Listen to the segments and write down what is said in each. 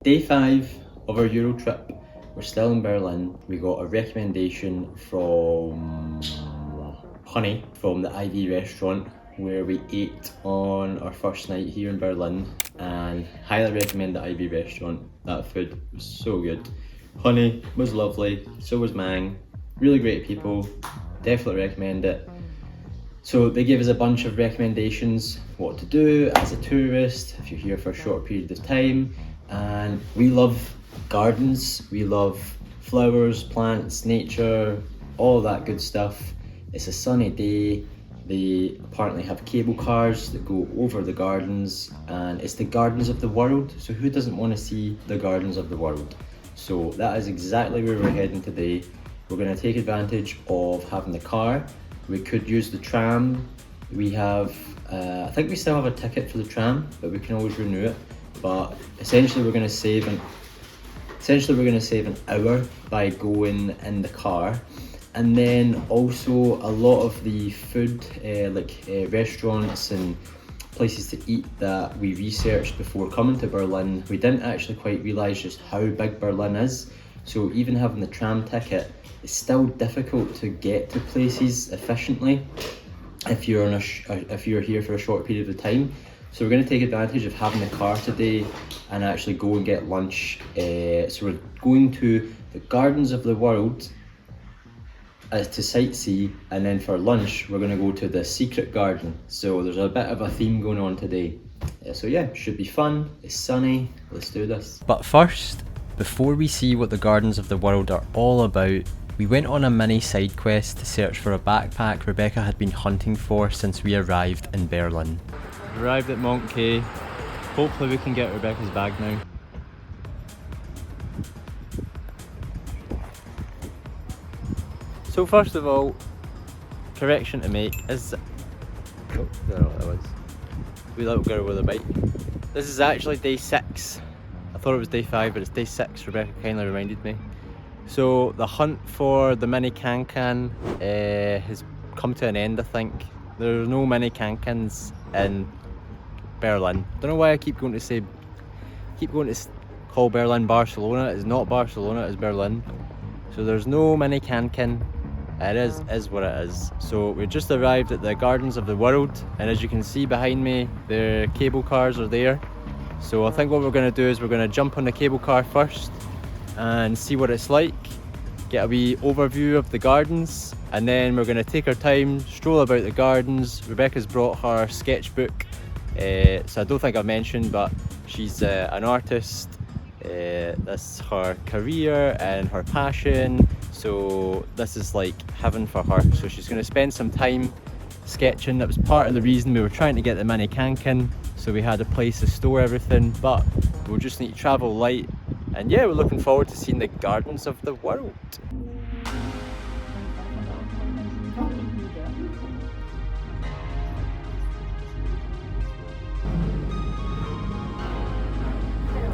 Day 5 of our Euro trip. We're still in Berlin. We got a recommendation from Honey from the Ivy restaurant where we ate on our first night here in Berlin, and highly recommend the Ivy restaurant. That food was so good. Honey was lovely, so was Mang. Really great people, definitely recommend it. So they gave us a bunch of recommendations what to do as a tourist if you're here for a short period of time. And we love gardens, we love flowers, plants, nature, all that good stuff. It's a sunny day. They apparently have cable cars that go over the gardens, and it's the gardens of the world. So who doesn't want to see the gardens of the world? So that is exactly where we're heading today. We're going to take advantage of having the car. We could use the tram. We have, I think we still have a ticket for the tram, but we can always renew it. But essentially we're going to save an hour by going in the car. And then also a lot of the food, restaurants and places to eat that we researched before coming to Berlin, we didn't actually quite realise just how big Berlin is. So even having the tram ticket, it's still difficult to get to places efficiently if you're here for a short period of time. So we're going to take advantage of having the car today and actually go and get lunch. So we're going to the Gardens of the World to sightsee, and then for lunch we're going to go to the Secret Garden. So there's a bit of a theme going on today. So yeah, should be fun. It's sunny. Let's do this. But first, before we see what the Gardens of the World are all about, we went on a mini side quest to search for a backpack Rebecca had been hunting for since we arrived in Berlin. Arrived at Monk K. Hopefully we can get Rebecca's bag now. So first of all, correction to make is... Oh, I don't know what that was. Wee little girl with a bike. This is actually day 6. I thought it was day 5, but it's day 6, Rebecca kindly reminded me. So the hunt for the mini Kankan has come to an end, I think. There are no mini Kankans in Berlin. Don't know why I keep going to call Berlin Barcelona. It's not Barcelona, it's Berlin. So there's no mini Kankan. It is what it is. So we just arrived at the Gardens of the World, and as you can see behind me, the cable cars are there. So I think what we're going to do is we're going to jump on the cable car first and see what it's like, get a wee overview of the gardens, and then we're going to take our time, stroll about the gardens. Rebecca's brought her sketchbook, so I don't think I've mentioned, but she's an artist. That's her career and her passion, so this is like heaven for her. So she's going to spend some time sketching. That was part of the reason we were trying to get the mini Kankan, so we had a place to store everything, but we'll just need to travel light. And yeah, we're looking forward to seeing the Gardens of the World.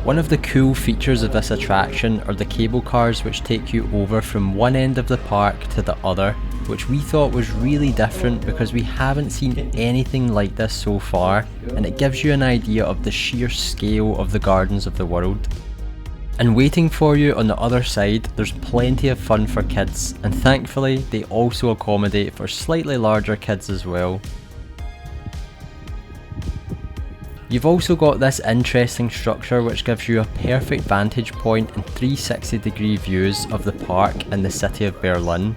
One of the cool features of this attraction are the cable cars, which take you over from one end of the park to the other, which we thought was really different because we haven't seen anything like this so far, and it gives you an idea of the sheer scale of the Gardens of the World. And waiting for you on the other side, there's plenty of fun for kids, and thankfully they also accommodate for slightly larger kids as well. You've also got this interesting structure which gives you a perfect vantage point and 360-degree views of the park and the city of Berlin.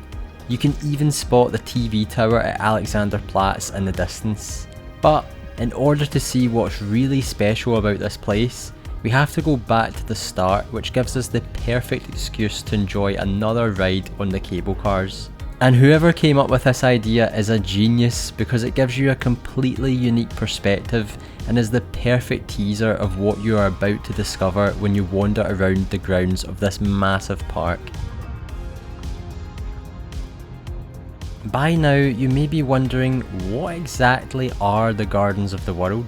You can even spot the TV tower at Alexanderplatz in the distance. But in order to see what's really special about this place, we have to go back to the start, which gives us the perfect excuse to enjoy another ride on the cable cars. And whoever came up with this idea is a genius, because it gives you a completely unique perspective and is the perfect teaser of what you are about to discover when you wander around the grounds of this massive park. By now you may be wondering, what exactly are the Gardens of the World?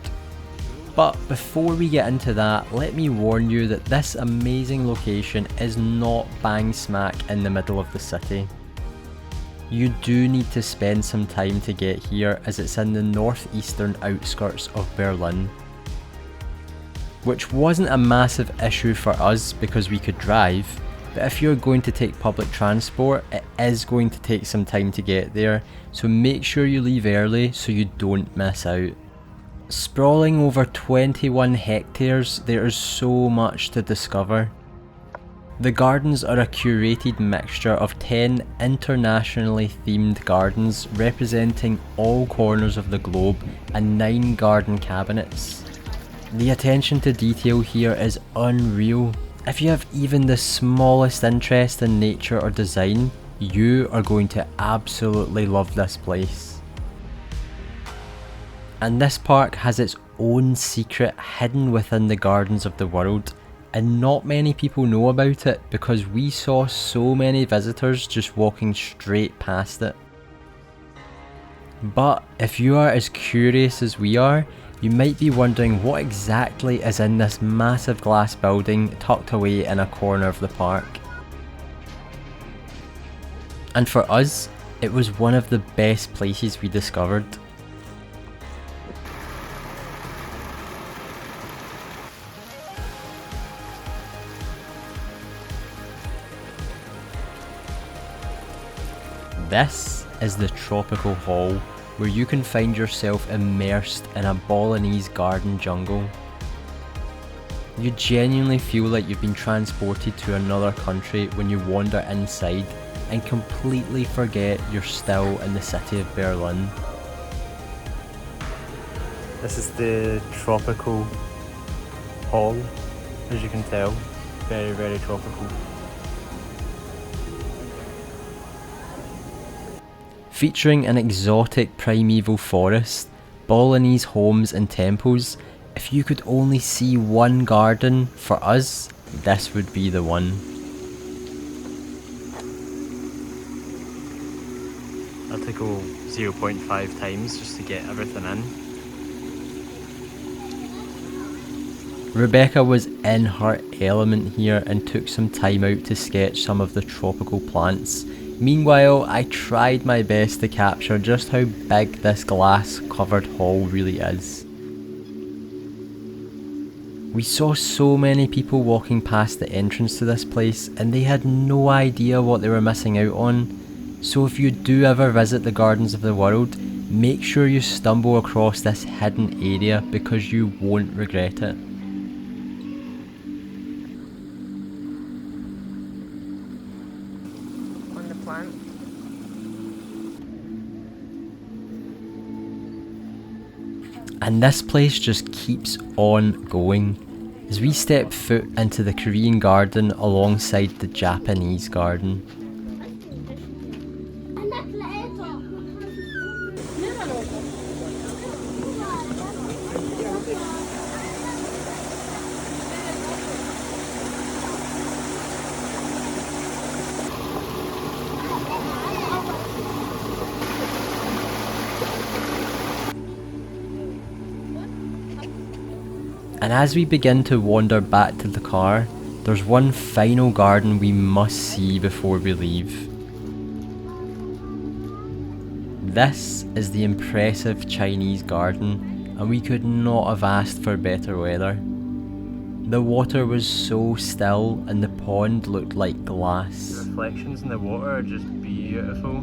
But before we get into that, let me warn you that this amazing location is not bang smack in the middle of the city. You do need to spend some time to get here, as it's in the northeastern outskirts of Berlin. which wasn't a massive issue for us because we could drive, but if you're going to take public transport, it is going to take some time to get there, so make sure you leave early so you don't miss out. Sprawling over 21 hectares, there is so much to discover. The gardens are a curated mixture of 10 internationally themed gardens representing all corners of the globe and 9 garden cabinets. The attention to detail here is unreal. If you have even the smallest interest in nature or design, you are going to absolutely love this place. And this park has its own secret hidden within the gardens of the world, and not many people know about it because we saw so many visitors just walking straight past it. But if you are as curious as we are, you might be wondering what exactly is in this massive glass building tucked away in a corner of the park. And for us, it was one of the best places we discovered. This is the Tropical Hall, where you can find yourself immersed in a Balinese garden jungle. You genuinely feel like you've been transported to another country when you wander inside and completely forget you're still in the city of Berlin. This is the Tropical Hall, as you can tell, very, very tropical. Featuring an exotic primeval forest, Balinese homes and temples, if you could only see one garden, for us, this would be the one. I had to go 0.5 times just to get everything in. Rebecca was in her element here and took some time out to sketch some of the tropical plants. Meanwhile, I tried my best to capture just how big this glass covered hall really is. We saw so many people walking past the entrance to this place and they had no idea what they were missing out on. So if you do ever visit the Gardens of the World, make sure you stumble across this hidden area because you won't regret it. And this place just keeps on going as we step foot into the Korean garden alongside the Japanese garden. And as we begin to wander back to the car, there's one final garden we must see before we leave. This is the impressive Chinese garden, and we could not have asked for better weather. The water was so still and the pond looked like glass. The reflections in the water are just beautiful.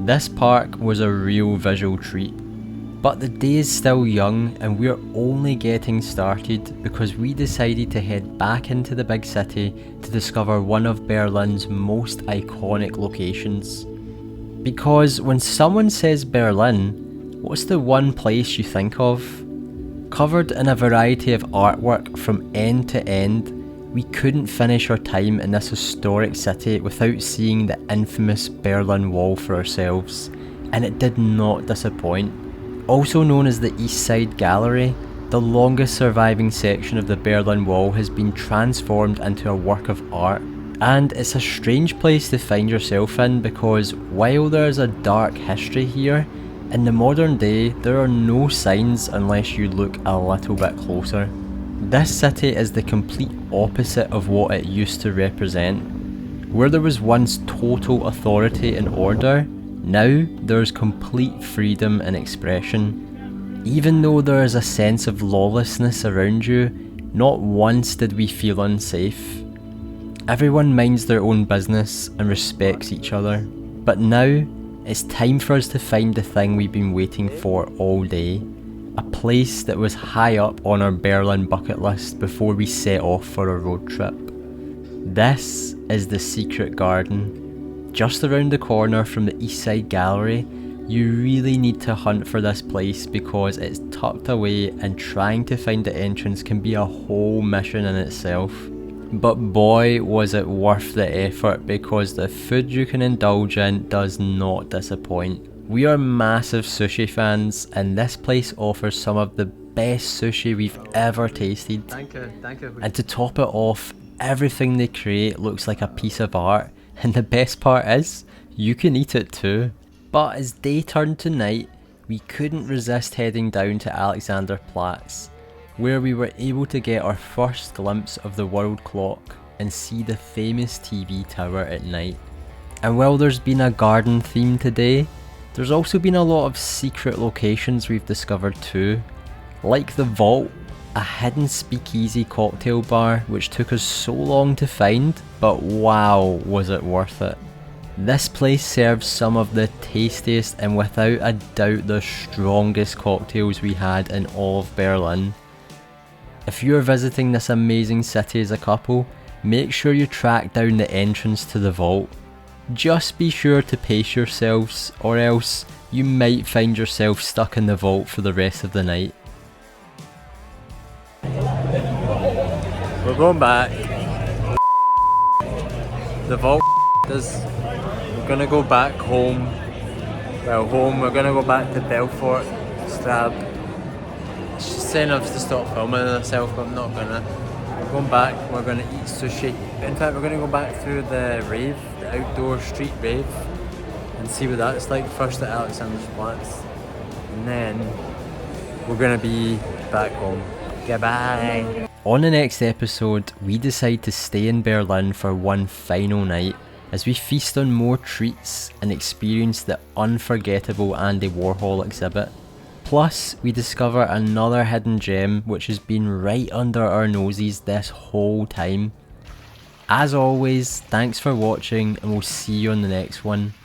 This park was a real visual treat. But the day is still young and we're only getting started because we decided to head back into the big city to discover one of Berlin's most iconic locations. Because when someone says Berlin, what's the one place you think of? Covered in a variety of artwork from end to end, we couldn't finish our time in this historic city without seeing the infamous Berlin Wall for ourselves, and it did not disappoint. Also known as the East Side Gallery, the longest surviving section of the Berlin Wall has been transformed into a work of art. And it's a strange place to find yourself in because while there's a dark history here, in the modern day there are no signs unless you look a little bit closer. This city is the complete opposite of what it used to represent. Where there was once total authority and order, now there's complete freedom and expression. Even though there is a sense of lawlessness around you, not once did we feel unsafe. Everyone minds their own business and respects each other. But now, it's time for us to find the thing we've been waiting for all day. A place that was high up on our Berlin bucket list before we set off for a road trip. This is the Secret Garden. Just around the corner from the East Side Gallery. You really need to hunt for this place because it's tucked away and trying to find the entrance can be a whole mission in itself. But boy was it worth the effort because the food you can indulge in does not disappoint. We are massive sushi fans and this place offers some of the best sushi we've ever tasted. And to top it off, everything they create looks like a piece of art, and the best part is, you can eat it too. But as day turned to night, we couldn't resist heading down to Alexanderplatz, where we were able to get our first glimpse of the world clock and see the famous TV tower at night. And while there's been a garden theme today, there's also been a lot of secret locations we've discovered too, like the Vault, a hidden speakeasy cocktail bar which took us so long to find, but wow was it worth it. This place serves some of the tastiest and without a doubt the strongest cocktails we had in all of Berlin. If you're visiting this amazing city as a couple, make sure you track down the entrance to the Vault. Just be sure to pace yourselves or else you might find yourself stuck in the Vault for the rest of the night. We're going back. The Vault is... We're gonna go back home. Well, home, we're gonna go back to Belfort, Strab. She's saying us to stop filming herself, but I'm not gonna. We're going back, we're gonna eat sushi. In fact, we're gonna go back through the rave, the outdoor street rave, and see what that's like. First at Alexanderplatz, and then we're gonna be back home. Goodbye! On the next episode, we decide to stay in Berlin for one final night, as we feast on more treats and experience the unforgettable Andy Warhol exhibit. Plus, we discover another hidden gem which has been right under our noses this whole time. As always, thanks for watching and we'll see you on the next one.